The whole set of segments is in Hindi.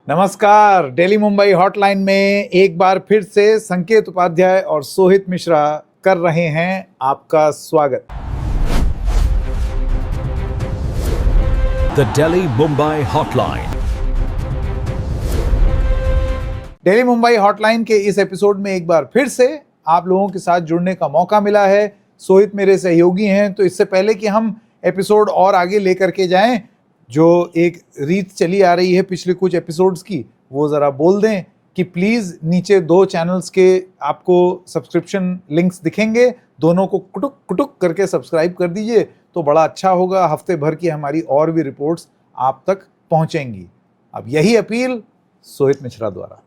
नमस्कार। दिल्ली मुंबई हॉटलाइन में एक बार फिर से संकेत उपाध्याय और सोहित मिश्रा कर रहे हैं आपका स्वागत। The Delhi Mumbai Hotline। Delhi Mumbai hotline के इस एपिसोड में एक बार फिर से आप लोगों के साथ जुड़ने का मौका मिला है। सोहित मेरे सहयोगी हैं, तो इससे पहले कि हम एपिसोड और आगे लेकर के जाएं, जो एक रीत चली आ रही है पिछले कुछ एपिसोड्स की, वो ज़रा बोल दें कि प्लीज़ नीचे 2 चैनल्स के आपको सब्सक्रिप्शन लिंक्स दिखेंगे, दोनों को कुटुक कुटुक करके सब्सक्राइब कर दीजिए तो बड़ा अच्छा होगा। हफ्ते भर की हमारी और भी रिपोर्ट्स आप तक पहुंचेंगी। अब यही अपील सोहित मिश्रा द्वारा।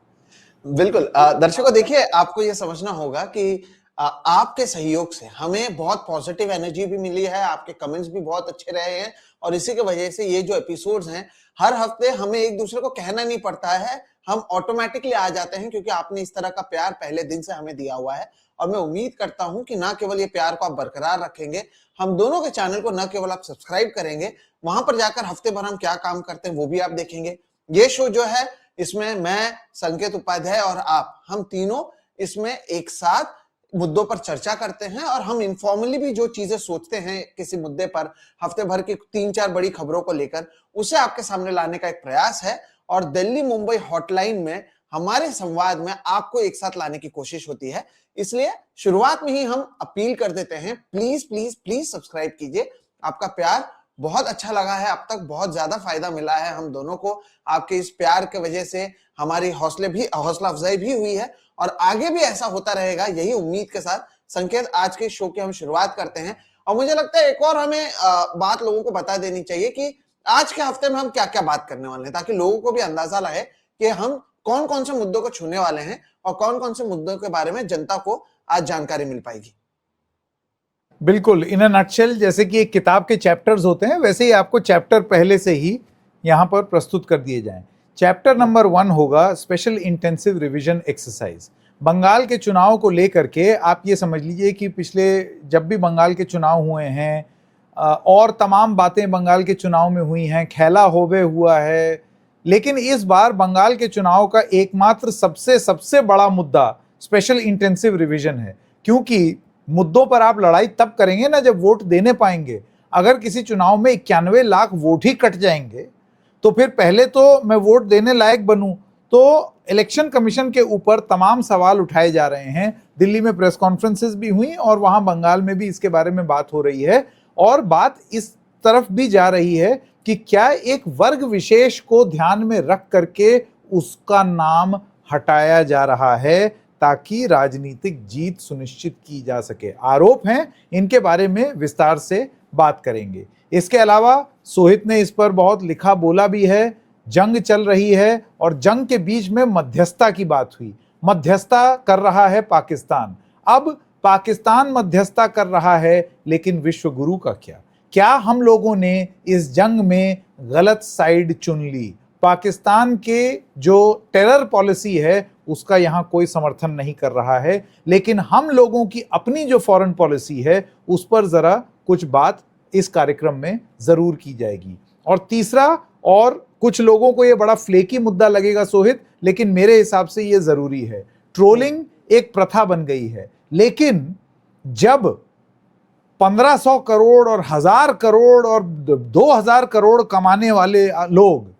बिल्कुल। दर्शकों, देखिए, आपको यह समझना होगा कि आपके सहयोग से हमें बहुत पॉजिटिव एनर्जी भी मिली है, आपके कमेंट्स भी बहुत अच्छे रहे हैं और इसी की वजह से ये जो एपिसोड्स हैं, हर हफ्ते हमें एक दूसरे को कहना नहीं पड़ता है, हम ऑटोमेटिकली आ जाते हैं क्योंकि आपने इस तरह का प्यार पहले दिन से हमें दिया हुआ है। और मैं उम्मीद करता हूं कि ना केवल ये प्यार को आप बरकरार रखेंगे, हम दोनों के चैनल को न केवल आप सब्सक्राइब करेंगे, वहां पर जाकर हफ्ते भर हम क्या काम करते हैं वो भी आप देखेंगे। ये शो जो है, इसमें मैं, संकेत उपाध्याय और आप, हम तीनों इसमें एक साथ मुद्दों पर चर्चा करते हैं और हम इनफॉर्मली भी जो चीजें सोचते हैं किसी मुद्दे पर, हफ्ते भर की 3-4 बड़ी खबरों को लेकर, उसे आपके सामने लाने का एक प्रयास है। और दिल्ली मुंबई हॉटलाइन में हमारे संवाद में आपको एक साथ लाने की कोशिश होती है। इसलिए शुरुआत में ही हम अपील कर देते हैं, प्लीज प्लीज प्लीज सब्सक्राइब कीजिए। आपका प्यार बहुत अच्छा लगा है, अब तक बहुत ज्यादा फायदा मिला है हम दोनों को। आपके इस प्यार की वजह से हमारी हौसला अफजाई भी हुई है और आगे भी ऐसा होता रहेगा, यही उम्मीद के साथ संकेत आज के शो की हम शुरुआत करते हैं। और मुझे लगता है एक और हमें बात लोगों को बता देनी चाहिए कि आज के हफ्ते में हम क्या क्या बात करने वाले हैं, ताकि लोगों को भी अंदाजा लगे कि हम कौन कौन से मुद्दों को छूने वाले हैं और कौन कौन से मुद्दों के बारे में जनता को आज जानकारी मिल पाएगी। बिल्कुल, इन अ नटशेल, जैसे कि एक किताब के चैप्टर्स होते हैं, वैसे ही आपको चैप्टर पहले से ही यहाँ पर प्रस्तुत कर दिए जाएं। चैप्टर नंबर 1 होगा special intensive revision exercise. Bengal के चुनाव को लेकर के आप ये समझ लीजिए कि पिछले जब भी बंगाल के चुनाव हुए हैं और तमाम बातें बंगाल के चुनाव में हुई हैं, खेला होवे हुआ है, लेकिन इस बार बंगाल के चुनाव का एकमात्र सबसे बड़ा मुद्दा स्पेशल इंटेंसिव रिवीजन है। क्योंकि मुद्दों पर आप लड़ाई तब करेंगे ना जब वोट देने पाएंगे। अगर किसी चुनाव में 91 लाख वोट ही कट जाएंगे तो फिर पहले तो मैं वोट देने लायक बनूं। तो इलेक्शन कमीशन के ऊपर तमाम सवाल उठाए जा रहे हैं। दिल्ली में प्रेस कॉन्फ्रेंसेस भी हुई और वहां बंगाल में भी इसके बारे में बात हो रही है और बात इस तरफ भी जा रही है कि क्या एक वर्ग विशेष को ध्यान में रख करके उसका नाम हटाया जा रहा है ताकि राजनीतिक जीत सुनिश्चित की जा सके। आरोप हैं, इनके बारे में विस्तार से बात करेंगे। इसके अलावा सोहित ने इस पर बहुत लिखा बोला भी है। जंग चल रही है और जंग के बीच में मध्यस्थता की बात हुई। मध्यस्थता कर रहा है पाकिस्तान। अब पाकिस्तान मध्यस्थता कर रहा है, लेकिन विश्व गुरु का क्या हम लोगों ने इस जंग में गलत साइड चुन ली? पाकिस्तान के जो टेरर पॉलिसी है उसका यहाँ कोई समर्थन नहीं कर रहा है, लेकिन हम लोगों की अपनी जो फॉरेन पॉलिसी है उस पर जरा कुछ बात इस कार्यक्रम में जरूर की जाएगी। और तीसरा, और कुछ लोगों को ये बड़ा फ्लेकी मुद्दा लगेगा सोहित, लेकिन मेरे हिसाब से ये जरूरी है। ट्रोलिंग एक प्रथा बन गई है, लेकिन जब 1500 करोड़ और 1000 करोड़ और 2000 करोड़ कमाने वाले लोग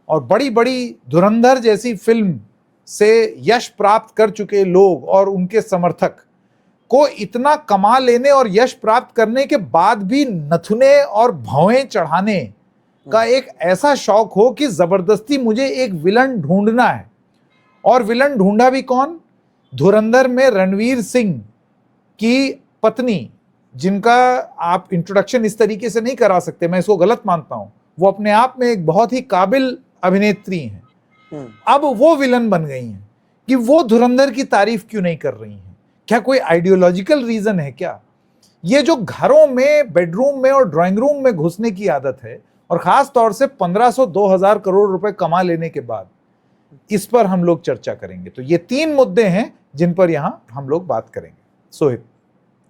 और बड़ी बड़ी धुरंधर जैसी फिल्म से यश प्राप्त कर चुके लोग और उनके समर्थक को इतना कमा लेने और यश प्राप्त करने के बाद भी नथुने और भौएं चढ़ाने का एक ऐसा शौक हो कि जबरदस्ती मुझे एक विलन ढूंढना है। और विलन ढूंढा भी कौन? धुरंधर में रणवीर सिंह की पत्नी, जिनका आप इंट्रोडक्शन इस तरीके से नहीं करा सकते, मैं इसको गलत मानता हूं। वो अपने आप में एक बहुत ही काबिल अभिनेत्री हैं। अब वो विलन बन गई हैं कि वो धुरंधर की तारीफ क्यों नहीं कर रही हैं? क्या कोई आइडियोलॉजिकल रीजन है क्या? ये जो घरों में, बेडरूम में और ड्राइंग रूम में घुसने की आदत है, और खास तौर से 1500-2000 करोड़ रुपए कमा लेने के बाद, इस पर हम लोग चर्चा करेंगे। तो ये 3 मुद्दे हैं जिन पर यहां हम लोग बात करेंगे। सोहित।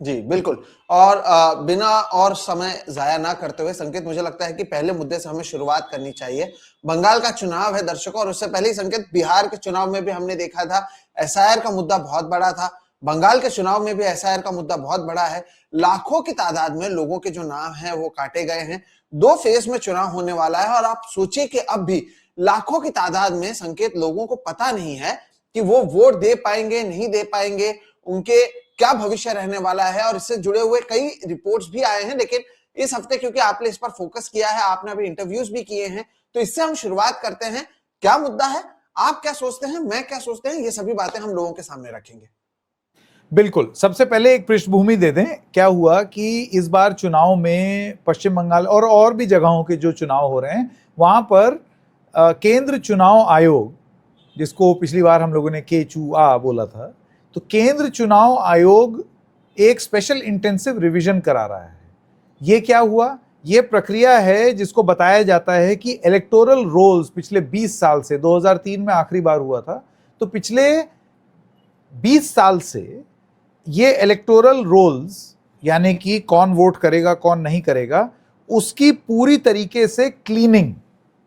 जी बिल्कुल। और बिना और समय जाया ना करते हुए संकेत, मुझे लगता है कि पहले मुद्दे से हमें शुरुआत करनी चाहिए। बंगाल का चुनाव है दर्शकों, और उससे पहले ही संकेत, बिहार के चुनाव में भी हमने देखा था एसआईआर का मुद्दा बहुत बड़ा था। बंगाल के चुनाव में भी एसआईआर का मुद्दा बहुत बड़ा है। लाखों की तादाद में लोगों के जो नाम हैं वो काटे गए हैं। 2 फेज में चुनाव होने वाला है, और आप सोचिए कि अब भी लाखों की तादाद में संकेत लोगों को पता नहीं है कि वो वोट दे पाएंगे, नहीं दे पाएंगे, उनके क्या भविष्य रहने वाला है। और इससे जुड़े हुए कई रिपोर्ट्स भी आए हैं, लेकिन इस हफ्ते क्योंकि आपने इस पर फोकस किया है, आपने अभी इंटरव्यूज भी किए हैं, तो इससे हम शुरुआत करते हैं। क्या मुद्दा है, आप क्या सोचते हैं, मैं क्या सोचते हैं, ये सभी बातें हम लोगों के सामने रखेंगे। बिल्कुल, सबसे पहले एक पृष्ठभूमि दे दें। क्या हुआ कि इस बार चुनाव में पश्चिम बंगाल और भी जगहों के जो चुनाव हो रहे हैं, वहां पर केंद्र चुनाव आयोग, जिसको पिछली बार हम लोगों ने केचुआ बोला था, तो केंद्र चुनाव आयोग एक स्पेशल इंटेंसिव रिवीजन करा रहा है। ये क्या हुआ? ये प्रक्रिया है जिसको बताया जाता है कि इलेक्टोरल रोल्स पिछले 20 साल से, 2003 में आखिरी बार हुआ था, तो पिछले 20 साल से ये इलेक्टोरल रोल्स, यानी कि कौन वोट करेगा कौन नहीं करेगा, उसकी पूरी तरीके से क्लीनिंग,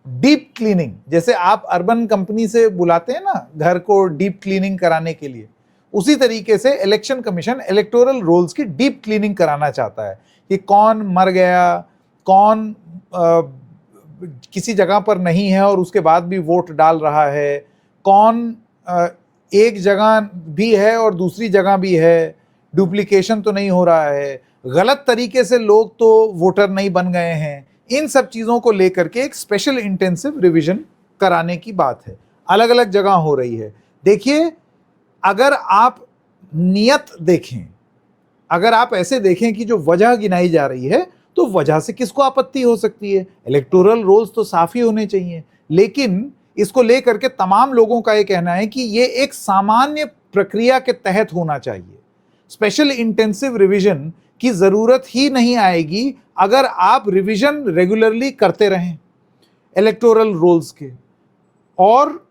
डीप क्लीनिंग, जैसे आप अर्बन कंपनी से बुलाते हैं ना घर को डीप क्लीनिंग कराने के लिए, उसी तरीके से इलेक्शन कमीशन इलेक्टोरल रोल्स की डीप क्लीनिंग कराना चाहता है कि कौन मर गया, कौन किसी जगह पर नहीं है और उसके बाद भी वोट डाल रहा है, कौन एक जगह भी है और दूसरी जगह भी है, डुप्लीकेशन तो नहीं हो रहा है, गलत तरीके से लोग तो वोटर नहीं बन गए हैं। इन सब चीज़ों को लेकर के एक स्पेशल इंटेंसिव रिवीजन कराने की बात है, अलग अलग जगह हो रही है। देखिए, अगर आप नियत देखें, अगर आप ऐसे देखें कि जो वजह गिनाई जा रही है, तो वजह से किसको आपत्ति हो सकती है? इलेक्टोरल रोल्स तो साफ ही होने चाहिए। लेकिन इसको लेकर के तमाम लोगों का ये कहना है कि ये एक सामान्य प्रक्रिया के तहत होना चाहिए। स्पेशल इंटेंसिव रिवीजन की जरूरत ही नहीं आएगी अगर आप रिवीजन रेगुलरली करते रहें इलेक्टोरल रोल्स के। और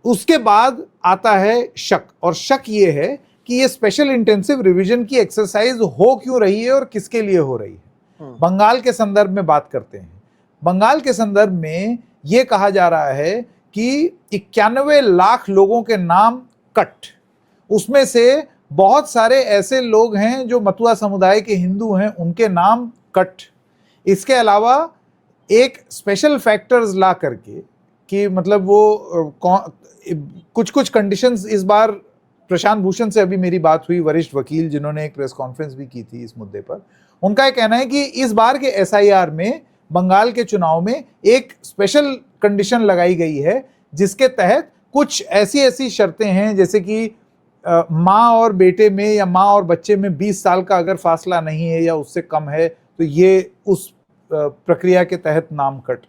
उसके बाद आता है शक, और शक ये है कि ये स्पेशल इंटेंसिव रिवीजन की एक्सरसाइज हो क्यों रही है और किसके लिए हो रही है। बंगाल के संदर्भ में बात करते हैं। बंगाल के संदर्भ में ये कहा जा रहा है कि 91 लाख लोगों के नाम कट, उसमें से बहुत सारे ऐसे लोग हैं जो मतुआ समुदाय के हिंदू हैं, उनके नाम कट। इसके अलावा एक स्पेशल फैक्टर्स ला करके कि मतलब वो कुछ कुछ कंडीशंस, इस बार प्रशांत भूषण से अभी मेरी बात हुई, वरिष्ठ वकील जिन्होंने एक प्रेस कॉन्फ्रेंस भी की थी इस मुद्दे पर, उनका यह कहना है कि इस बार के एसआईआर में, बंगाल के चुनाव में एक स्पेशल कंडीशन लगाई गई है जिसके तहत कुछ ऐसी शर्तें हैं, जैसे कि माँ और बेटे में या माँ और बच्चे में 20 साल का अगर फासला नहीं है या उससे कम है तो ये उस प्रक्रिया के तहत नाम कट।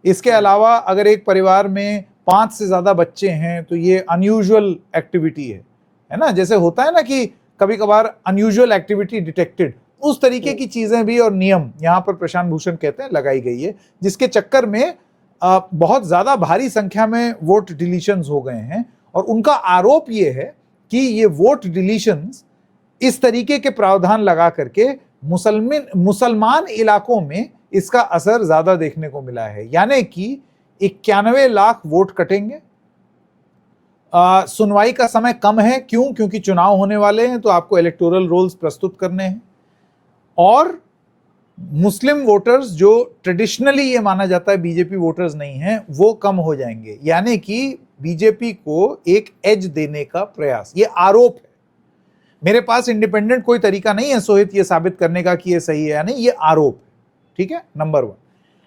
इसके अलावा अगर एक परिवार में 5 से ज़्यादा बच्चे हैं तो ये अनयूजुअल एक्टिविटी है ना, जैसे होता है ना कि कभी कभार अनयूजुअल एक्टिविटी डिटेक्टेड, उस तरीके की चीज़ें भी और नियम यहाँ पर प्रशांत भूषण कहते हैं लगाई गई है, जिसके चक्कर में बहुत ज़्यादा भारी संख्या में वोट डिलीशंस हो गए हैं। और उनका आरोप ये है कि ये वोट डिलीशंस इस तरीके के प्रावधान लगा करके मुसलमान इलाकों में इसका असर ज़्यादा देखने को मिला है, यानी कि 91 लाख वोट कटेंगे। सुनवाई का समय कम है, क्यों? क्योंकि चुनाव होने वाले हैं तो आपको इलेक्टोरल रोल्स प्रस्तुत करने हैं। और मुस्लिम वोटर्स जो ट्रेडिशनली ये माना जाता है बीजेपी वोटर्स नहीं हैं, वो कम हो जाएंगे, यानी कि बीजेपी को एक एज देने का प्रयास, ये आरोप है। मेरे पास इंडिपेंडेंट कोई तरीका नहीं है सोहित ये साबित करने का कि ये सही है या नहीं, ये आरोप है, ठीक है, नंबर 1।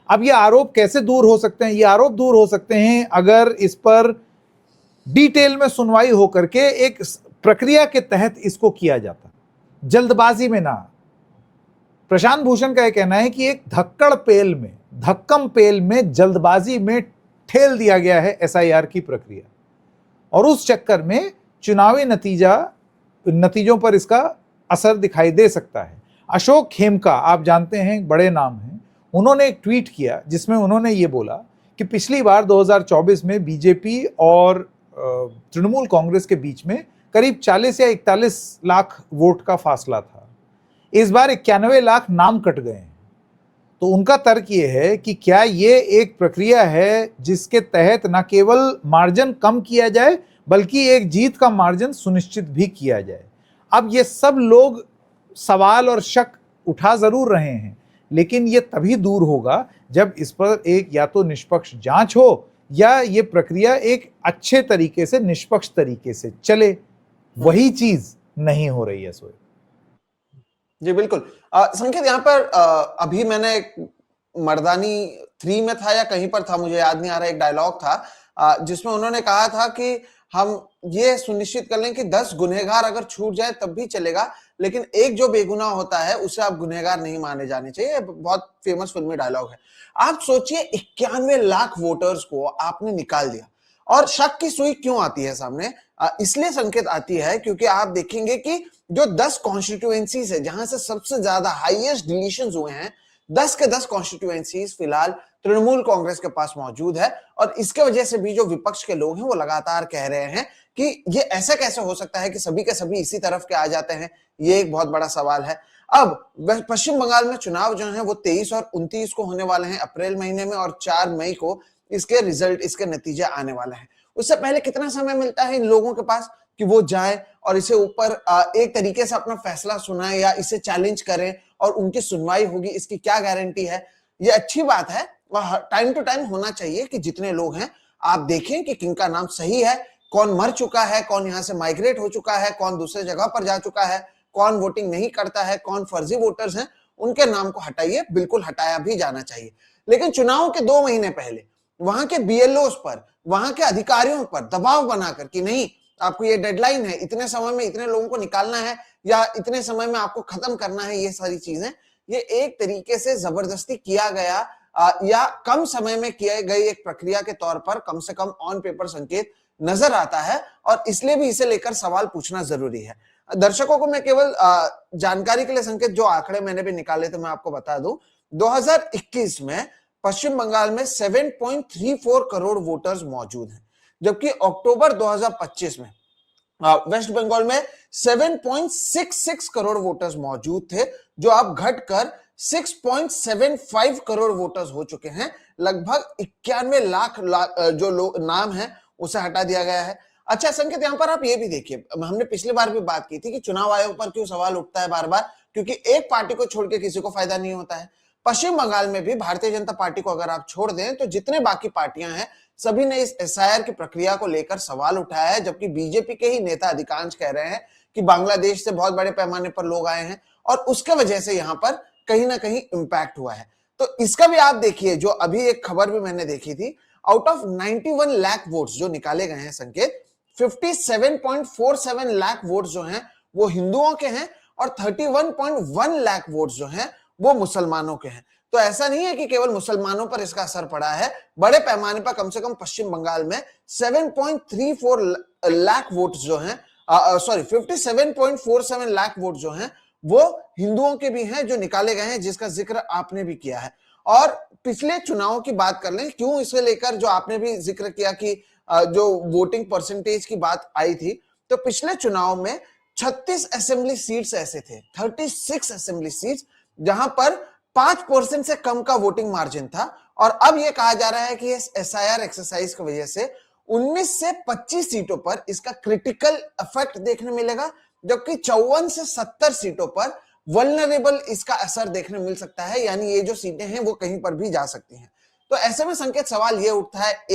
अब ये आरोप कैसे दूर हो सकते हैं? ये आरोप दूर हो सकते हैं अगर इस पर डिटेल में सुनवाई होकर के एक प्रक्रिया के तहत इसको किया जाता, जल्दबाजी में ना। प्रशांत भूषण का यह कहना है कि एक धक्कम पेल में जल्दबाजी में ठेल दिया गया है एसआईआर की प्रक्रिया, और उस चक्कर में चुनावी नतीजों पर इसका असर दिखाई दे सकता है। अशोक खेमका, आप जानते हैं, बड़े नाम हैं, उन्होंने एक ट्वीट किया जिसमें उन्होंने ये बोला कि पिछली बार 2024 में बीजेपी और तृणमूल कांग्रेस के बीच में करीब 40 या 41 लाख वोट का फासला था। इस बार 91 लाख नाम कट गए हैं। तो उनका तर्क ये है कि क्या ये एक प्रक्रिया है जिसके तहत न केवल मार्जिन कम किया जाए बल्कि एक जीत का मार्जिन सुनिश्चित भी किया जाए। अब ये सब लोग सवाल और शक उठा जरूर रहे हैं, लेकिन ये तभी दूर होगा जब इस पर एक या तो निष्पक्ष जांच हो या ये प्रक्रिया एक अच्छे तरीके से, निष्पक्ष तरीके से चले। वही चीज नहीं हो रही है सोए। जी बिल्कुल। संकेत, यहाँ पर अभी मैंने मर्दानी 3 में था या कहीं पर था, मुझे याद नहीं आ रहा, एक डायलॉग था जिसमें उन्होंने कहा था कि हम ये सुनिश्चित कर लें कि 10 गुनहगार अगर छूट जाए तब भी चलेगा, लेकिन एक जो बेगुनाह होता है उसे आप गुनहगार नहीं माने जाने चाहिए। बहुत फेमस फिल्मी डायलॉग है। आप सोचिए 91 लाख वोटर्स को आपने निकाल दिया, और शक की सुई क्यों आती है सामने? इसलिए संकेत आती है क्योंकि आप देखेंगे कि जो 10 कॉन्स्टिट्यूएंसीज है जहां से सबसे ज्यादा हाईएस्ट डिलीशंस हुए हैं, 10 के 10 कॉन्स्टिट्यूएंसीज फिलहाल तृणमूल कांग्रेस के पास मौजूद है। और इसके वजह से भी जो विपक्ष के लोग हैं वो लगातार कह रहे हैं कि ये ऐसा कैसे हो सकता है कि सभी के सभी इसी तरफ के आ जाते हैं। ये एक बहुत बड़ा सवाल है। अब पश्चिम बंगाल में चुनाव जो है वो 23 और 29 को होने वाले हैं, अप्रैल महीने में, और 4 मई को इसके रिजल्ट, इसके नतीजे आने वाले हैं। उससे पहले कितना समय मिलता है इन लोगों के पास कि वो जाए और इसे ऊपर एक तरीके से अपना फैसला सुनाए या इसे चैलेंज करें और उनकी सुनवाई होगी, इसकी क्या गारंटी है? ये अच्छी बात है और टाइम टू टाइम होना चाहिए कि जितने लोग हैं आप देखें कि किनका नाम सही है, कौन मर चुका है, कौन यहां से माइग्रेट हो चुका है, कौन दूसरे जगह पर जा चुका है, कौन वोटिंग नहीं करता है, कौन फर्जी वोटर्स हैं, उनके नाम को हटाइए, बिल्कुल हटाया भी जाना चाहिए। लेकिन चुनाव के 2 महीने पहले वहां के बीएलओस पर, वहां के अधिकारियों पर दबाव बनाकर कि नहीं, आपको ये डेडलाइन है, इतने समय में इतने लोगों को निकालना है या इतने समय में आपको खत्म करना है, ये सारी चीजें, ये एक तरीके से जबरदस्ती किया गया या कम समय में किए गई एक प्रक्रिया के तौर पर कम से कम ऑन पेपर संकेत नजर आता है, और इसलिए भी इसे लेकर सवाल पूछना जरूरी है। दर्शकों को मैं केवल जानकारी के लिए संकेत, जो आंकड़े मैंने भी निकाले थे मैं आपको बता दूं। 2021 में पश्चिम बंगाल में 7.34 करोड़ वोटर्स मौजूद हैं, जबकि अक्टूबर 2025 में वेस्ट बंगाल में 7.66 करोड़ वोटर्स मौजूद थे, जो अब घटकर 6.75 करोड़ वोटर्स हो चुके हैं। लगभग 91 लाख जो नाम है उसे हटा दिया गया है। अच्छा संकेत, यहां पर आप ये भी देखिए, हमने पिछली बार भी बात की थी कि चुनाव आयोग पर क्यों सवाल उठता है बार बार, क्योंकि एक पार्टी को छोड़ के किसी को फायदा नहीं होता है। पश्चिम बंगाल में भी भारतीय जनता पार्टी को अगर आप छोड़ दें तो जितने बाकी पार्टियां हैं सभी ने इस एसआईआर की प्रक्रिया को लेकर सवाल उठाया है, जबकि बीजेपी के ही नेता अधिकांश कह रहे हैं कि बांग्लादेश से बहुत बड़े पैमाने पर लोग आए हैं और उसके वजह से यहां पर कहीं ना कहीं इंपैक्ट हुआ है। तो इसका भी आप देखिए, जो अभी एक खबर भी मैंने देखी थी, आउट ऑफ 91 लाख वोट्स जो निकाले गए हैं संकेत, 57.47 लाख वोट्स जो हैं वो हिंदुओं के हैं और 31.1 लाख वोट्स जो हैं वो मुसलमानों के हैं। तो ऐसा नहीं है कि केवल मुसलमानों पर इसका असर पड़ा है, बड़े पैमाने पर कम से कम पश्चिम बंगाल में 7.34 लाख वोट्स जो हैं, 57.47 लाख वोट जो हैं वो हिंदुओं के भी हैं जो निकाले गए हैं, जिसका जिक्र आपने भी किया है। और पिछले चुनावों की बात कर लें, क्यों इसे लेकर जो आपने भी जिक्र किया कि जो वोटिंग परसेंटेज की बात आई थी, तो पिछले चुनाव में 36 असेंबली सीट्स ऐसे थे, 36 असेंबली सीट्स जहां पर 5% से कम का वोटिंग मार्जिन था। और अब यह कहा जा रहा है कि इस एसआईआर एक्सरसाइज की वजह से 19 से 25 सीटों पर इसका क्रिटिकल इफेक्ट देखने मिलेगा, जबकि 54 से 70 सीटों पर वल्नरेबल इसका असर देखने मिल सकता है, यानी ये जो सीटें हैं वो कहीं पर भी जा सकती हैं। तो ऐसे में संकेत सवाल ये उठता है,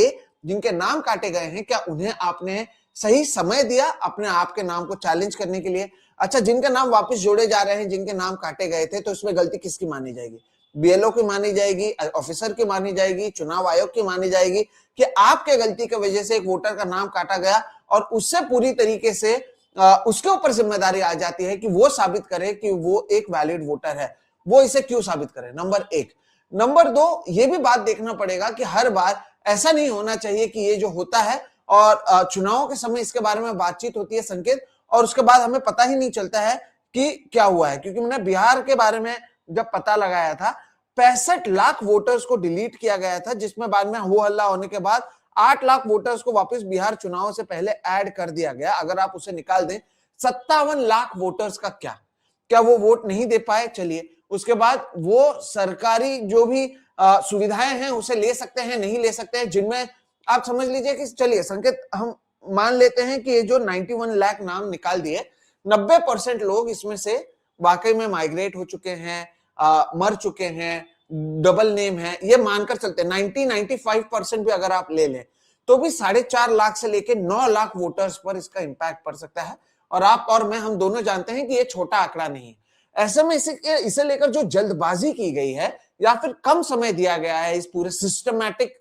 जिनके नाम काटे गए हैं क्या उन्हें आपने सही समय दिया अपने आप के नाम को चैलेंज करने के लिए? अच्छा, जिनके नाम वापस जोड़े जा रहे हैं, जिनके नाम काटे गए थे, तो इसमें गलती किसकी मानी जाएगी? बीएलओ की मानी जाएगी, ऑफिसर की मानी जाएगी, चुनाव आयोग की मानी जाएगी कि आपके गलती की वजह से एक वोटर का नाम काटा गया और उससे पूरी तरीके से उसके ऊपर जिम्मेदारी आ जाती है कि वो साबित करे कि वो एक वैलिड वोटर है। वो इसे क्यों साबित करे? नंबर 1। नंबर 2, ये भी बात देखना पड़ेगा कि हर बार ऐसा नहीं होना चाहिए कि ये जो होता है और चुनावों के समय इसके बारे में बातचीत होती है संकेत, और उसके बाद हमें पता ही नहीं चलता है कि क्या हुआ है। क्योंकि मैंने बिहार के बारे में जब पता लगाया था, 65 लाख वोटर्स को डिलीट किया गया था, जिसमें बाद में हो हल्ला होने के बाद 8 लाख वोटर्स को वापस बिहार चुनाव से पहले ऐड कर दिया गया। अगर आप उसे निकाल दें 57 लाख वोटर्स का क्या वो वोट नहीं दे पाए? चलिए, उसके बाद वो सरकारी जो भी सुविधाएं हैं उसे ले सकते हैं, नहीं ले सकते हैं, जिनमें आप समझ लीजिए कि चलिए संकेत हम मान लेते हैं कि ये जो 91 लाख नाम निकाल दिए, 90% लोग इसमें से वाकई में माइग्रेट हो चुके हैं, मर चुके हैं, डबल नेम है, ये मानकर चलते हैं। 95% भी अगर आप ले लें तो भी 4.5 लाख से लेके 9 लाख वोटर्स पर इसका इंपैक्ट पड़ सकता है। और आप और मैं, हम दोनों जानते हैं कि ये छोटा आंकड़ा नहीं है। ऐसे में इसे लेकर जो जल्दबाजी की गई है या फिर कम समय दिया गया है इस पूरे सिस्टमैटिक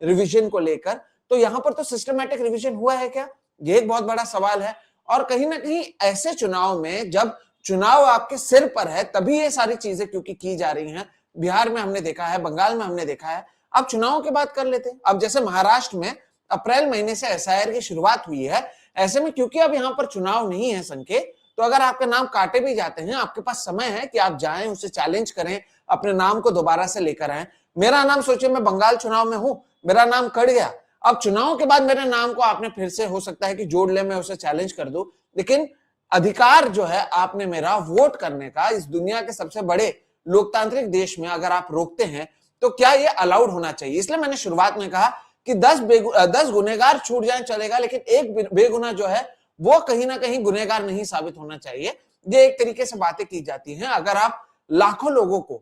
रिवीजन को लेकर, तो यहां पर तो सिस्टमैटिक रिवीजन हुआ है क्या? ये एक बहुत बड़ा सवाल है। और कहीं ना कहीं ऐसे चुनाव में, जब चुनाव आपके सिर पर है, तभी ये सारी चीजें क्योंकि की जा रही हैं। बिहार में हमने देखा है, बंगाल में हमने देखा है। अब चुनाव की बात कर लेते हैं। अब जैसे महाराष्ट्र में अप्रैल महीने से एसआईआर की शुरुआत हुई है, ऐसे में क्योंकि अब यहां पर चुनाव नहीं है संकेत, तो अगर आपके नाम काटे भी जाते हैं, आपके पास समय है कि आप जाएं, उसे चैलेंज करें, अपने नाम को दोबारा से लेकर आए। मेरा नाम, सोचिए मैं बंगाल चुनाव में हूं, मेरा नाम कट गया, अब चुनाव के बाद मेरे नाम को आपने फिर से हो सकता है कि जोड़ ले, मैं उसे चैलेंज कर दूं, लेकिन अधिकार जो है आपने मेरा वोट करने का, इस दुनिया के सबसे बड़े लोकतांत्रिक देश में अगर आप रोकते हैं तो क्या ये अलाउड होना चाहिए? इसलिए मैंने शुरुआत में कहा कि 10 गुनहगार छूट जाए चलेगा, लेकिन एक बेगुनाह जो है वो कहीं ना कहीं गुनहगार नहीं साबित होना चाहिए। ये एक तरीके से बातें की जाती हैं। अगर आप लाखों लोगों को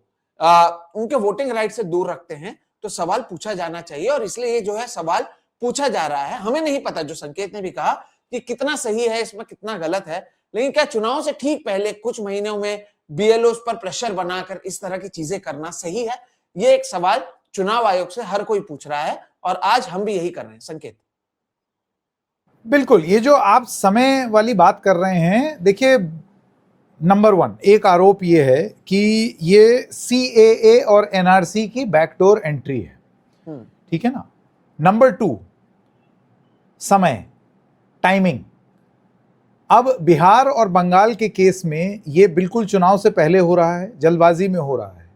उनके वोटिंग राइट से दूर रखते हैं तो सवाल पूछा जाना चाहिए, और इसलिए ये जो है सवाल पूछा जा रहा है। हमें नहीं पता, जो संकेत ने भी कहा, कि कितना सही है इसमें, कितना गलत है, लेकिन क्या चुनाव से ठीक पहले कुछ महीनों में बीएलओ पर प्रेशर बनाकर इस तरह की चीजें करना सही है? ये एक सवाल चुनाव आयोग से हर कोई पूछ रहा है, और आज हम भी यही कर रहे हैं संकेत। बिल्कुल, ये जो आप समय वाली बात कर रहे हैं, देखिए नंबर 1 एक आरोप ये है कि ये सीएए और एनआरसी की बैकडोर एंट्री है, ठीक है ना। नंबर 2 समय, टाइमिंग। अब बिहार और बंगाल के केस में ये बिल्कुल चुनाव से पहले हो रहा है, जल्दबाजी में हो रहा है,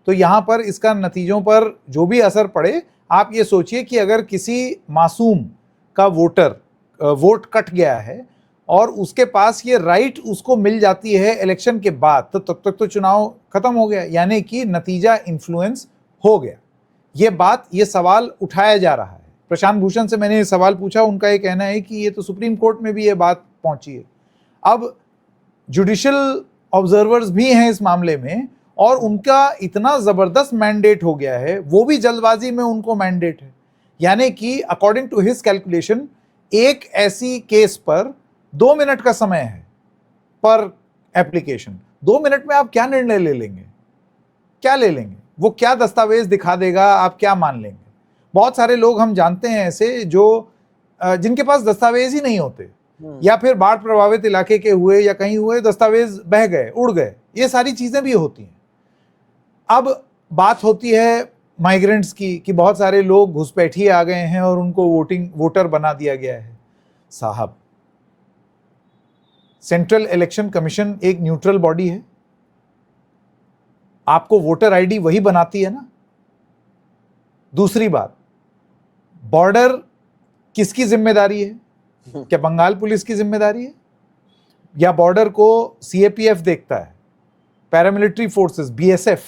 तो यहाँ पर इसका नतीजों पर जो भी असर पड़े, आप ये सोचिए कि अगर किसी मासूम का वोट कट गया है और उसके पास ये राइट उसको मिल जाती है इलेक्शन के बाद, तो तब तक तो चुनाव खत्म हो गया, यानी कि नतीजा इन्फ्लुएंस हो गया। ये सवाल उठाया जा रहा है। प्रशांत भूषण से मैंने ये सवाल पूछा, उनका ये कहना है कि ये तो सुप्रीम कोर्ट में भी ये बात पहुंची है। अब जुडिशियल ऑब्जर्वर्स भी हैं इस मामले में, और उनका इतना जबरदस्त मैंडेट हो गया है, वो भी जल्दबाजी में उनको मैंडेट है, यानी कि अकॉर्डिंग टू हिज कैलकुलेशन एक ऐसी केस पर 2 मिनट का समय है पर एप्लीकेशन। 2 मिनट में आप क्या निर्णय ले लेंगे? क्या ले लेंगे? वो क्या दस्तावेज दिखा देगा, आप क्या मान लेंगे? बहुत सारे लोग हम जानते हैं ऐसे जो जिनके पास दस्तावेज ही नहीं होते, या फिर बाढ़ प्रभावित इलाके के हुए या कहीं हुए, दस्तावेज बह गए, उड़ गए, ये सारी चीजें भी होती हैं। अब बात होती है माइग्रेंट्स की, कि बहुत सारे लोग घुसपैठिए आ गए हैं और उनको वोटर बना दिया गया है। साहब, सेंट्रल इलेक्शन कमीशन एक न्यूट्रल बॉडी है, आपको वोटर आईडी वही बनाती है ना। दूसरी बात, बॉर्डर किसकी जिम्मेदारी है? क्या बंगाल पुलिस की जिम्मेदारी है? या बॉर्डर को सीएपीएफ देखता है, पैरामिलिट्री फोर्सेस बीएसएफ,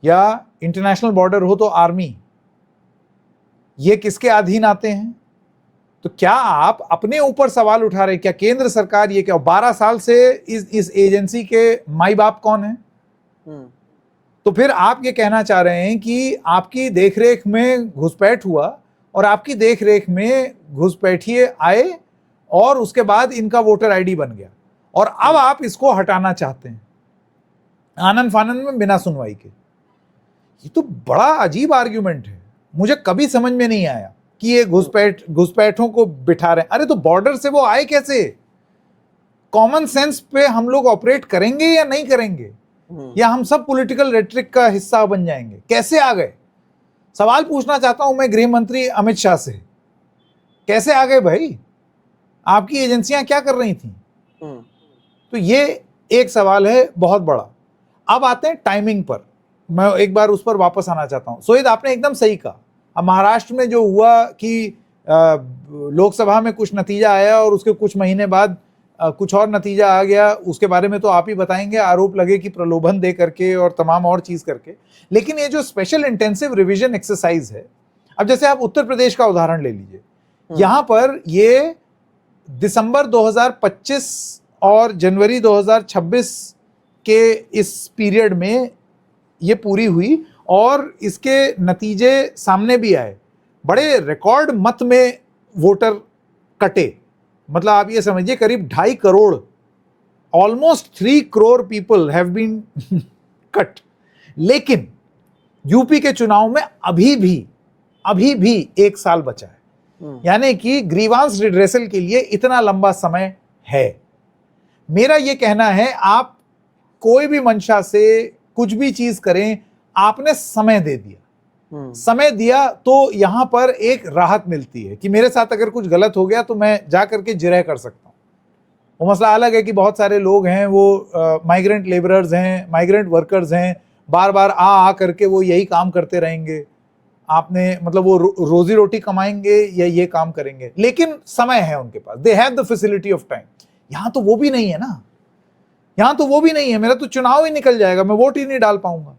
या इंटरनेशनल बॉर्डर हो तो आर्मी? ये किसके अधीन आते हैं? तो क्या आप अपने ऊपर सवाल उठा रहे? क्या केंद्र सरकार ये क्या 12 साल से इस एजेंसी के माई बाप कौन है? तो फिर आप ये कहना चाह रहे हैं कि आपकी देखरेख में घुसपैठ हुआ और आपकी देखरेख में घुसपैठिए आए और उसके बाद इनका वोटर आईडी बन गया, और अब आप इसको हटाना चाहते हैं आनन फानन में बिना सुनवाई के। ये तो बड़ा अजीब आर्ग्यूमेंट है, मुझे कभी समझ में नहीं आया कि ये घुसपैठों को बिठा रहे हैं। अरे तो बॉर्डर से वो आए कैसे? कॉमन सेंस पे हम लोग ऑपरेट करेंगे या नहीं करेंगे, या हम सब पॉलिटिकल रेटरिक का हिस्सा बन जाएंगे? कैसे आ गए? सवाल पूछना चाहता हूं मैं गृह मंत्री अमित शाह से, कैसे आ गए भाई? आपकी एजेंसियां क्या कर रही थी? तो ये एक सवाल है बहुत बड़ा। अब आते हैं टाइमिंग पर, मैं एक बार उस पर वापस आना चाहता हूं। सोहिद, आपने एकदम सही कहा, अब महाराष्ट्र में जो हुआ कि लोकसभा में कुछ नतीजा आया और उसके कुछ महीने बाद कुछ और नतीजा आ गया, उसके बारे में तो आप ही बताएंगे, आरोप लगे कि प्रलोभन दे करके और तमाम और चीज करके। लेकिन ये जो स्पेशल इंटेंसिव रिवीजन एक्सरसाइज है, अब जैसे आप उत्तर प्रदेश का उदाहरण ले लीजिए, यहां पर ये दिसंबर 2025 और जनवरी 2026 के इस पीरियड में ये पूरी हुई और इसके नतीजे सामने भी आए। बड़े रिकॉर्ड मत में वोटर कटे, मतलब आप ये समझिए करीब 2.5 crore, almost 3 crore people have been cut. लेकिन यूपी के चुनाव में अभी भी 1 साल बचा है, यानी कि ग्रीवांस रिड्रेसल के लिए इतना लंबा समय है। मेरा ये कहना है, आप कोई भी मंशा से कुछ भी चीज करें, आपने समय दे दिया, समय दिया तो यहां पर एक राहत मिलती है कि मेरे साथ अगर कुछ गलत हो गया तो मैं जा करके जिरह कर सकता हूं। वो मसला अलग है कि बहुत सारे लोग हैं, वो माइग्रेंट लेबरर्स हैं, माइग्रेंट वर्कर्स हैं, बार बार आ करके वो यही काम करते रहेंगे, आपने मतलब वो रोजी रोटी कमाएंगे या ये काम करेंगे, लेकिन समय है उनके पास, they have the facility of time. यहां तो वो भी नहीं है ना, यहां तो वो भी नहीं है, मेरा तो चुनाव ही निकल जाएगा, मैं वोट ही नहीं डाल पाऊंगा।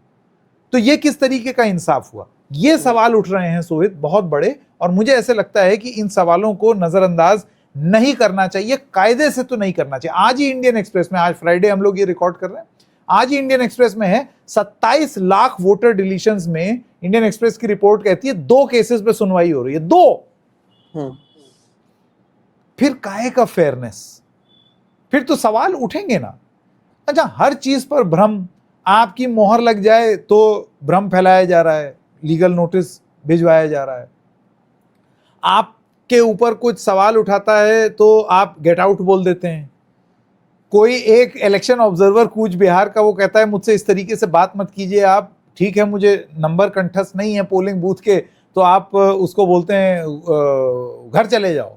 तो ये किस तरीके का इंसाफ हुआ? ये सवाल उठ रहे हैं सोहित, बहुत बड़े, और मुझे ऐसे लगता है कि इन सवालों को नजरअंदाज नहीं करना चाहिए, कायदे से तो नहीं करना चाहिए। आज ही इंडियन एक्सप्रेस में, आज फ्राइडे हम लोग ये रिकॉर्ड कर रहे हैं, आज ही इंडियन एक्सप्रेस में है 27 लाख वोटर डिलीशंस में, इंडियन एक्सप्रेस की रिपोर्ट कहती है 2 केसेस पे सुनवाई हो रही है, 2। फिर काहे का फेयरनेस? फिर तो सवाल उठेंगे ना। अच्छा, हर चीज पर भ्रम, आपकी मोहर लग जाए तो भ्रम फैलाया जा रहा है, लीगल नोटिस भिजवाया जा रहा है, आपके ऊपर कुछ सवाल उठाता है तो आप गेट आउट बोल देते हैं। कोई एक इलेक्शन ऑब्जर्वर कूच बिहार का, वो कहता है मुझसे इस तरीके से बात मत कीजिए आप, ठीक है मुझे नंबर कंठस्थ नहीं है पोलिंग बूथ के, तो आप उसको बोलते हैं घर चले जाओ,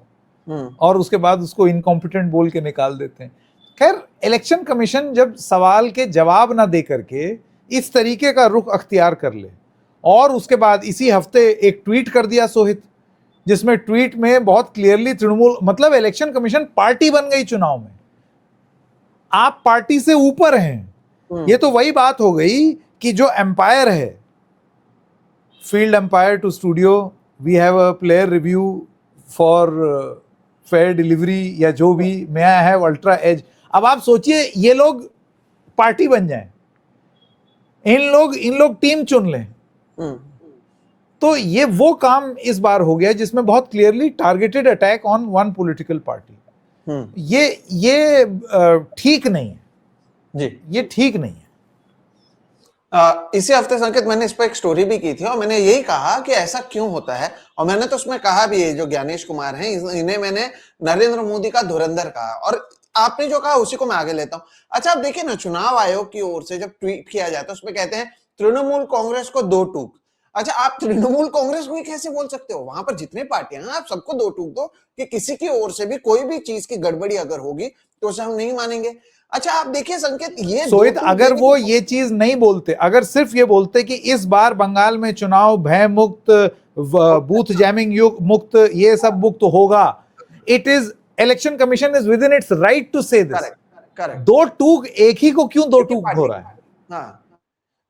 और उसके बाद उसको इनकॉम्पिटेंट बोल के निकाल देते हैं। खैर, इलेक्शन कमीशन जब सवाल के जवाब ना दे करके इस तरीके का रुख अख्तियार कर ले, और उसके बाद इसी हफ्ते एक ट्वीट कर दिया सोहित, जिसमें ट्वीट में बहुत क्लियरली तृणमूल, मतलब इलेक्शन कमीशन पार्टी बन गई चुनाव में, आप पार्टी से ऊपर हैं। ये तो वही बात हो गई कि जो एम्पायर है, field umpire to studio, we have a player review for fair delivery, या जो भी, may I have ultra edge. अब आप सोचिए ये लोग पार्टी बन जाएं, इन लोग टीम चुन लें, तो ये वो काम इस बार हो गया जिसमें बहुत clearly targeted attack on one political party. ये ठीक नहीं है जी, ये ठीक नहीं है। इसी हफ्ते संकेत मैंने इस पर एक स्टोरी भी की थी और मैंने यही कहा कि ऐसा क्यों होता है, और मैंने तो उसमें कहा भी है, जो ज्ञानेश कुमार हैं इन्हें मैंने नरेंद्र मोदी का धुरंधर कहा, और आपने जो कहा उसी को मैं आगे लेता हूं। अच्छा, आप देखिए ना, चुनाव आयोग की ओर से जब ट्वीट किया जाता है उसमें कहते हैं तृणमूल कांग्रेस को 2 टूक। अच्छा, आप तृणमूल कांग्रेस को ही कैसे बोल सकते हो? वहां पर जितने पार्टियां हैं आप सबको 2 टूक दो कि किसी की ओर से भी कोई भी चीज की गड़बड़ी अगर होगी तो उसे हम नहीं मानेंगे। अच्छा, आप देखिए संकेत, ये सोहित, अगर वो ये चीज नहीं बोलते, अगर सिर्फ ये बोलते कि इस बार बंगाल में चुनाव भय मुक्त, बूथ जैमिंग मुक्त, ये सब मुक्त होगा, it is, election commission is within its right to say this. Correct. 2 टूक एक ही को क्यों 2 टूक हो रहा है? हाँ,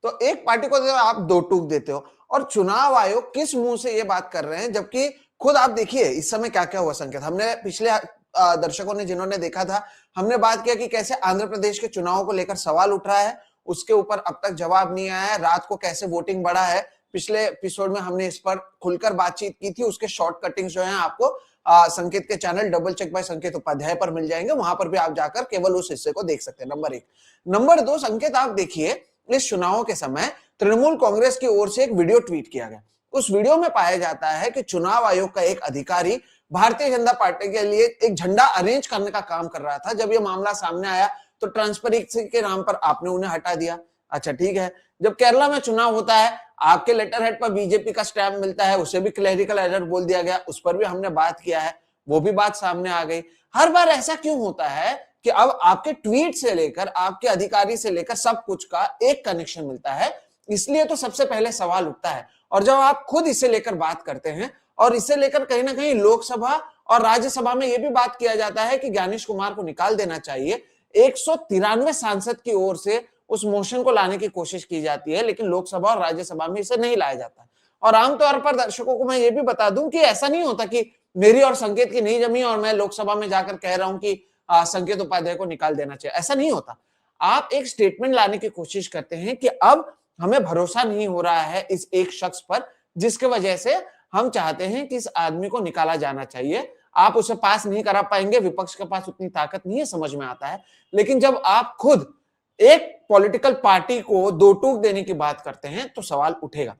तो एक पार्टी को आप 2 टूक देते हो, और चुनाव आयोग किस मुंह से ये बात कर रहे हैं, जबकि खुद आप देखिए इस समय क्या क्या हुआ संकेत। हमने पिछले दर्शकों ने जिन्होंने देखा था, हमने बात किया कि कैसे आंध्र प्रदेश के चुनाव को लेकर सवाल उठ रहा है, उसके ऊपर अब तक जवाब नहीं आया है, रात को कैसे वोटिंग बढ़ा है। पिछले एपिसोड में हमने इस पर खुलकर बातचीत की थी, उसके शॉर्ट कटिंग्स जो हैं आपको संकेत के चैनल डबल चेक बाय संकेत उपाध्याय पर मिल जाएंगे, वहां पर भी आप जाकर केवल उस हिस्से को देख सकते हैं। नंबर 1। नंबर 2, संकेत आप देखिए, इस चुनावों के समय तृणमूल कांग्रेस की ओर से एक वीडियो ट्वीट किया गया। उस वीडियो में पाया जाता है कि चुनाव आयोग का एक अधिकारी भारतीय जनता पार्टी के लिए एक झंडा अरेंज करने का काम कर रहा था। जब यह मामला सामने आया तो ट्रांसपेरेंसी के नाम पर आपने उन्हें हटा दिया। अच्छा, ठीक है, जब केरला में चुनाव होता है, आपके लेटर हेड पर बीजेपी का स्टैम्प मिलता है, उसे भी क्लैरिकल एरर बोल दिया गया, उस पर भी हमने बात किया है, वो भी बात सामने आ गई। हर बार ऐसा क्यों होता है कि अब आपके ट्वीट से लेकर आपके अधिकारी से लेकर सब कुछ का एक कनेक्शन मिलता है? इसलिए तो सबसे पहले सवाल उठता है। और जब आप खुद इसे लेकर बात करते हैं और इसे लेकर कहीं ना कहीं लोकसभा और राज्यसभा में यह भी बात किया जाता है कि ज्ञानेश कुमार को निकाल देना चाहिए, 193 सांसद की ओर से उस मोशन को लाने की कोशिश की जाती है, लेकिन लोकसभा और राज्यसभा में इसे नहीं लाया जाता। और आमतौर पर दर्शकों को मैं ये भी बता दूं कि ऐसा नहीं होता कि मेरी और संकेत की नहीं जमी और मैं लोकसभा में जाकर कह रहा हूं कि संकेत उपाध्याय को निकाल देना चाहिए, ऐसा नहीं होता। आप एक स्टेटमेंट लाने की कोशिश करते हैं कि अब हमें भरोसा नहीं हो रहा है इस एक शख्स पर, जिसके वजह से हम चाहते हैं कि इस आदमी को निकाला जाना चाहिए। आप उसे पास नहीं करा पाएंगे, विपक्ष के पास उतनी ताकत नहीं है, समझ में आता है। लेकिन जब आप खुद एक पॉलिटिकल पार्टी को दो टूक देने की बात करते हैं तो सवाल उठेगा।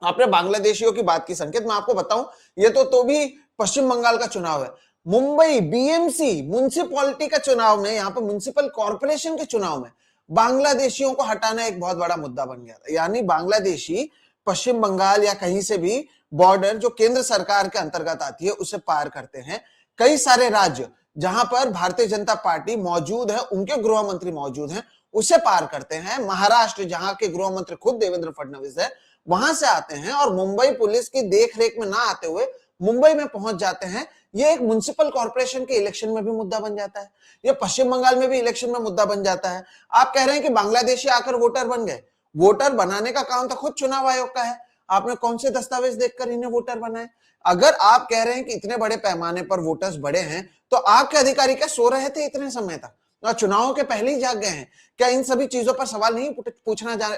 आपने बांग्लादेशियों की बात की संकेत, मैं आपको बताऊं, ये तो भी पश्चिम बंगाल का चुनाव है। मुंबई बीएमसी म्युनिसिपैलिटी का चुनाव में, यहां पर म्युनिसिपल कॉर्पोरेशन के चुनाव में बांग्लादेशियों को हटाना एक बहुत बड़ा मुद्दा बन गया था। यानी बांग्लादेशी पश्चिम बंगाल या कहीं से भी बॉर्डर जो केंद्र सरकार के अंतर्गत आती है उसे पार करते हैं। कई सारे राज्य जहां पर भारतीय जनता पार्टी मौजूद है, उनके गृह मंत्री मौजूद हैं, उसे पार करते हैं। महाराष्ट्र जहां के गृह मंत्री खुद देवेंद्र फडणवीस है, वहां से आते हैं और मुंबई पुलिस की देखरेख में ना आते हुए मुंबई में पहुंच जाते हैं। ये एक म्युनिसिपल कॉर्पोरेशन के इलेक्शन में भी मुद्दा बन जाता है, ये पश्चिम बंगाल में भी इलेक्शन में मुद्दा बन जाता है। आप कह रहे हैं कि बांग्लादेशी आकर वोटर बन गए, वोटर बनाने का काम तो खुद चुनाव आयोग का है। आपने कौन से दस्तावेज देखकर इन्हें वोटर बनाए? अगर आप कह रहे हैं कि इतने बड़े पैमाने पर वोटर्स बढ़े हैं, तो आपके अधिकारी क्या सो रहे थे इतने समय तक और चुनावों के पहले ही जाग गए हैं? क्या इन सभी चीजों पर सवाल नहीं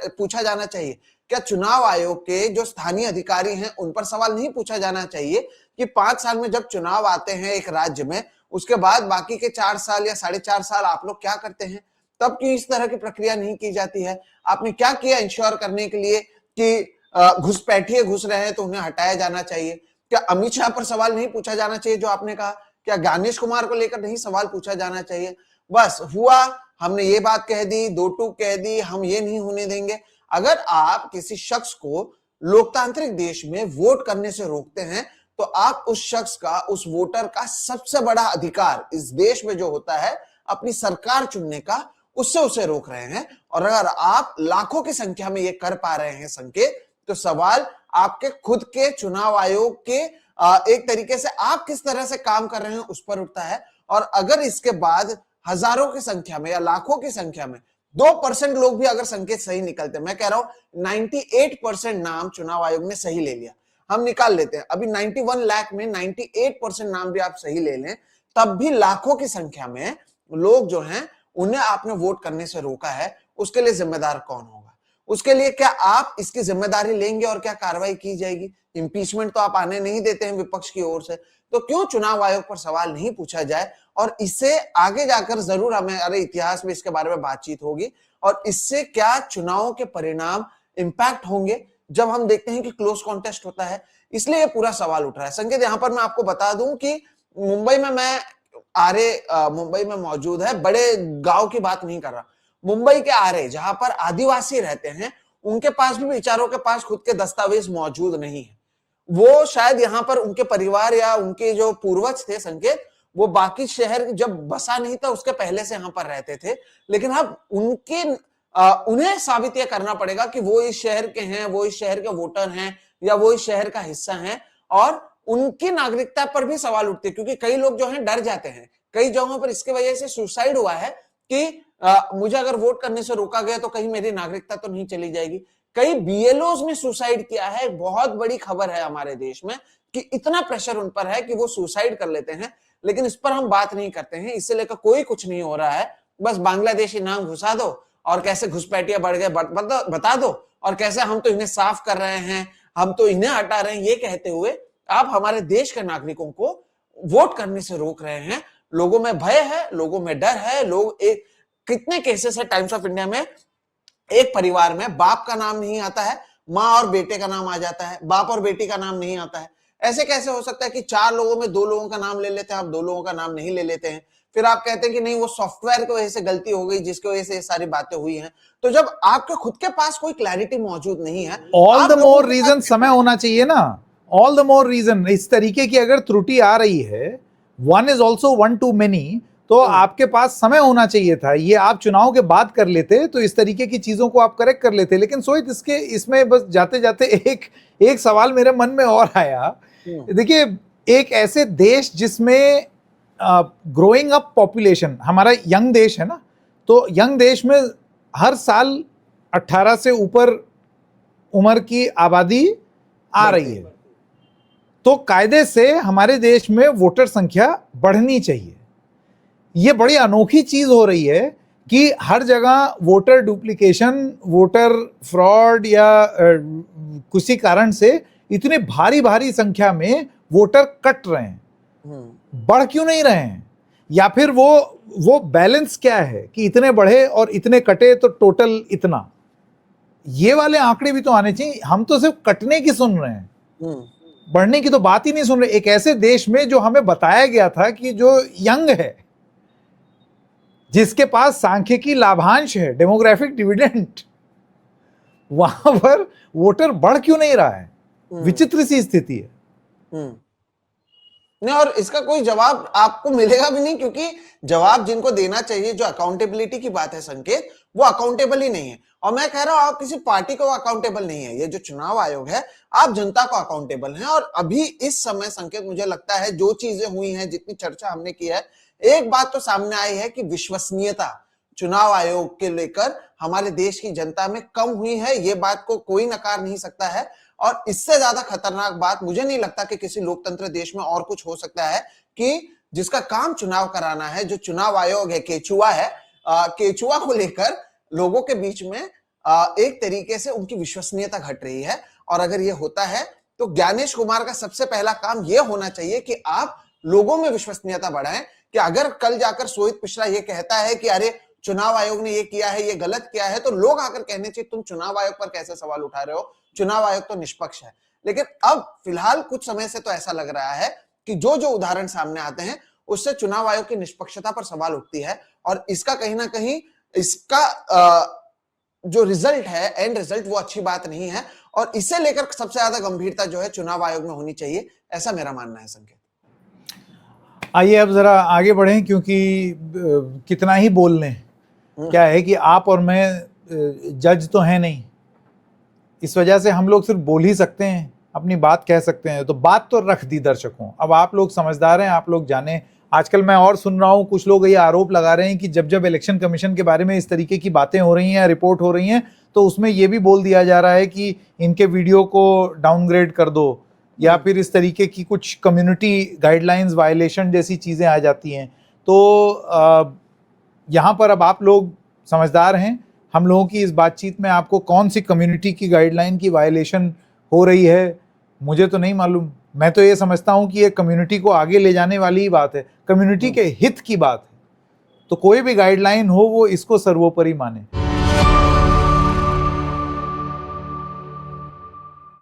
पूछा जाना चाहिए? क्या चुनाव आयोग के जो स्थानीय अधिकारी हैं उन पर सवाल नहीं पूछा जाना चाहिए कि 5 साल में जब चुनाव आते हैं एक राज्य में, उसके बाद बाकी के 4 साल या 4.5 साल आप लोग क्या करते हैं? तब क्यों इस तरह की प्रक्रिया नहीं की जाती है? आपने क्या किया इंश्योर करने के लिए कि घुसपैठिए घुस रहे हैं तो उन्हें हटाया जाना चाहिए? क्या अमित शाह पर सवाल नहीं पूछा जाना चाहिए जो आपने कहा? क्या ज्ञानेश कुमार को लेकर नहीं सवाल पूछा जाना चाहिए? बस हुआ, हमने ये बात कह दी, दो टूक कह दी, हम ये नहीं होने देंगे। अगर आप किसी शख्स को लोकतांत्रिक देश में वोट करने से रोकते हैं तो आप उस शख्स का, उस वोटर का सबसे बड़ा अधिकार इस देश में जो होता है अपनी सरकार चुनने का, उससे उसे रोक रहे हैं। और अगर आप लाखों की संख्या में ये कर पा रहे हैं संकेत, तो सवाल आपके खुद के चुनाव आयोग के एक तरीके से आप किस तरह से काम कर रहे हैं उस पर उठता है। और अगर इसके बाद हजारों की संख्या में या लाखों की संख्या में 2% लोग भी अगर संकेत सही निकलते, मैं कह रहा हूं 98% नाम चुनाव आयोग ने सही ले लिया, हम निकाल लेते हैं, अभी 91 लाख में 98% नाम भी आप सही ले लें, तब भी लाखों की संख्या में लोग जो हैं उन्हें आपने वोट करने से रोका है, उसके लिए जिम्मेदार कौन होगा? उसके लिए क्या आप इसकी जिम्मेदारी लेंगे और क्या कार्रवाई की जाएगी? इंपीचमेंट तो आप आने नहीं देते हैं विपक्ष की ओर से, तो क्यों चुनाव आयोग पर सवाल नहीं पूछा जाए? और इससे आगे जाकर जरूर हमारे इतिहास में इसके बारे में बातचीत होगी और इससे क्या चुनावों के परिणाम इंपैक्ट होंगे जब हम देखते हैं कि क्लोज कॉन्टेस्ट होता है। इसलिए ये पूरा सवाल उठ रहा है। संकेत, यहां पर मैं आपको बता दूं कि मुंबई में मुंबई में मौजूद है, बड़े गांव की बात नहीं कर रहा, मुंबई के आरे जहां पर आदिवासी रहते हैं, उनके पास भी बेचारों के पास खुद के दस्तावेज मौजूद नहीं है। वो शायद यहाँ पर उनके परिवार या उनके जो पूर्वज थे संकेत, वो बाकी शहर जब बसा नहीं था उसके पहले से यहाँ पर रहते थे, लेकिन अब उन्हें साबित यह करना पड़ेगा कि वो इस शहर के हैं, वो इस शहर के वोटर हैं या वो इस शहर का हिस्सा हैं, और उनकी नागरिकता पर भी सवाल उठते हैं क्योंकि कई लोग जो हैं डर जाते हैं। कई जगहों पर इसके वजह से सुसाइड हुआ है कि मुझे अगर वोट करने से रोका गया तो कहीं मेरी नागरिकता तो नहीं चली जाएगी। कई बीएलओज ने सुसाइड किया है, बहुत बड़ी खबर है हमारे देश में कि इतना प्रेशर उन पर है कि वो सुसाइड कर लेते हैं, लेकिन इस पर हम बात नहीं करते हैं। इससे लेकर कोई कुछ नहीं हो रहा है, बस बांग्लादेशी नाम घुसा दो और कैसे घुसपैठिया बढ़ गए बता दो और कैसे हम तो इन्हें साफ कर रहे हैं, हम तो इन्हें हटा रहे हैं, ये कहते हुए आप हमारे देश के नागरिकों को वोट करने से रोक रहे हैं। लोगों में भय है, लोगों में डर है। लोग कितने केसेस है टाइम्स ऑफ इंडिया में, एक परिवार में बाप का नाम नहीं आता है, माँ और बेटे का नाम आ जाता है, बाप और बेटी का नाम नहीं आता है। ऐसे कैसे हो सकता है कि 4 लोगों में 2 लोगों का नाम ले लेते हैं, आप 2 लोगों का नाम नहीं ले लेते हैं? फिर आप कहते हैं कि नहीं वो सॉफ्टवेयर की वजह से गलती हो गई जिसकी वजह से ये सारी बातें हुई हैं। तो जब आपके खुद के पास कोई क्लैरिटी मौजूद नहीं है, ऑल द मोर रीजन समय होना चाहिए ना, ऑल द मोर रीजन। इस तरीके की अगर त्रुटि आ रही है, 1 is also 1 too many, तो आपके पास समय होना चाहिए था, ये आप चुनाव के बाद कर लेते तो इस तरीके की चीजों को आप करेक्ट कर लेते। लेकिन सोहित, इसमें बस जाते जाते एक सवाल मेरे मन में और आया। देखिए, एक ऐसे देश जिसमें ग्रोइंग अप पॉपुलेशन, हमारा यंग देश है ना, तो यंग देश में हर साल 18 से ऊपर उम्र की आबादी आ रही है, तो कायदे से हमारे देश में वोटर संख्या बढ़नी चाहिए। ये बड़ी अनोखी चीज हो रही है कि हर जगह वोटर डुप्लीकेशन, वोटर फ्रॉड या किसी कारण से इतने भारी भारी संख्या में वोटर कट रहे हैं, बढ़ क्यों नहीं रहे हैं? या फिर वो बैलेंस क्या है कि इतने बढ़े और इतने कटे तो टोटल इतना? ये वाले आंकड़े भी तो आने चाहिए। हम तो सिर्फ कटने की सुन रहे हैं, बढ़ने की तो बात ही नहीं सुन रहे। एक ऐसे देश में जो हमें बताया गया था कि जो यंग है, जिसके पास सांख्यिकी लाभांश है, डेमोग्राफिक डिविडेंड, वहां पर वोटर बढ़ क्यों नहीं रहा है? विचित्र सी स्थिति है। नहीं, और इसका कोई जवाब आपको मिलेगा भी नहीं, क्योंकि जवाब जिनको देना चाहिए, जो अकाउंटेबिलिटी की बात है संकेत, वो अकाउंटेबल ही नहीं है। और मैं कह रहा हूं, आप किसी पार्टी को अकाउंटेबल नहीं है, ये जो चुनाव आयोग है, आप जनता को अकाउंटेबल हैं। और अभी इस समय संकेत, मुझे लगता है जो चीजें हुई हैं, जितनी चर्चा हमने की है, एक बात तो सामने आई है कि विश्वसनीयता चुनाव आयोग के लेकर हमारे देश की जनता में कम हुई है। ये बात को कोई नकार नहीं सकता है। और इससे ज्यादा खतरनाक बात मुझे नहीं लगता कि किसी लोकतंत्र देश में और कुछ हो सकता है कि जिसका काम चुनाव कराना है, जो चुनाव आयोग है, केचुआ है, केचुआ को लेकर लोगों के बीच में एक तरीके से उनकी विश्वसनीयता घट रही है। और अगर ये होता है तो ज्ञानेश कुमार का सबसे पहला काम यह होना चाहिए कि आप लोगों में विश्वसनीयता बढ़ाएं, कि अगर कल जाकर सोहित मिश्रा ये कहता है कि अरे चुनाव आयोग ने ये किया है, ये गलत किया है, तो लोग आकर कहने चाहिए तुम चुनाव आयोग पर कैसे सवाल उठा रहे हो, चुनाव आयोग तो निष्पक्ष है। लेकिन अब फिलहाल कुछ समय से तो ऐसा लग रहा है कि जो जो उदाहरण सामने आते हैं उससे चुनाव आयोग की निष्पक्षता पर सवाल उठती है। और इसका कहीं ना कहीं इसका जो रिजल्ट है, एंड रिजल्ट, वो अच्छी बात नहीं है। और इसे लेकर सबसे ज्यादा गंभीरता जो है चुनाव आयोग में होनी चाहिए, ऐसा मेरा मानना है संकेत। आइए अब जरा आगे बढ़ें, क्योंकि कितना ही बोल लें, क्या है कि आप और मैं जज तो हैं नहीं, इस वजह से हम लोग सिर्फ बोल ही सकते हैं, अपनी बात कह सकते हैं। तो बात तो रख दी दर्शकों, अब आप लोग समझदार हैं, आप लोग जाने। आजकल मैं और सुन रहा हूं, कुछ लोग ये आरोप लगा रहे हैं कि जब जब इलेक्शन कमीशन के बारे में इस तरीके की बातें हो रही हैं, रिपोर्ट हो रही हैं, तो उसमें ये भी बोल दिया जा रहा है कि इनके वीडियो को डाउनग्रेड कर दो, या फिर इस तरीके की कुछ कम्युनिटी गाइडलाइंस वायलेशन जैसी चीज़ें आ जाती हैं। तो यहाँ पर अब आप लोग समझदार हैं, हम लोगों की इस बातचीत में आपको कौन सी कम्युनिटी की गाइडलाइन की वायलेशन हो रही है मुझे तो नहीं मालूम। मैं तो ये समझता हूँ कि ये कम्युनिटी को आगे ले जाने वाली ही बात है, कम्युनिटी के हित की बात है। तो कोई भी गाइडलाइन हो वो इसको सर्वोपरि माने।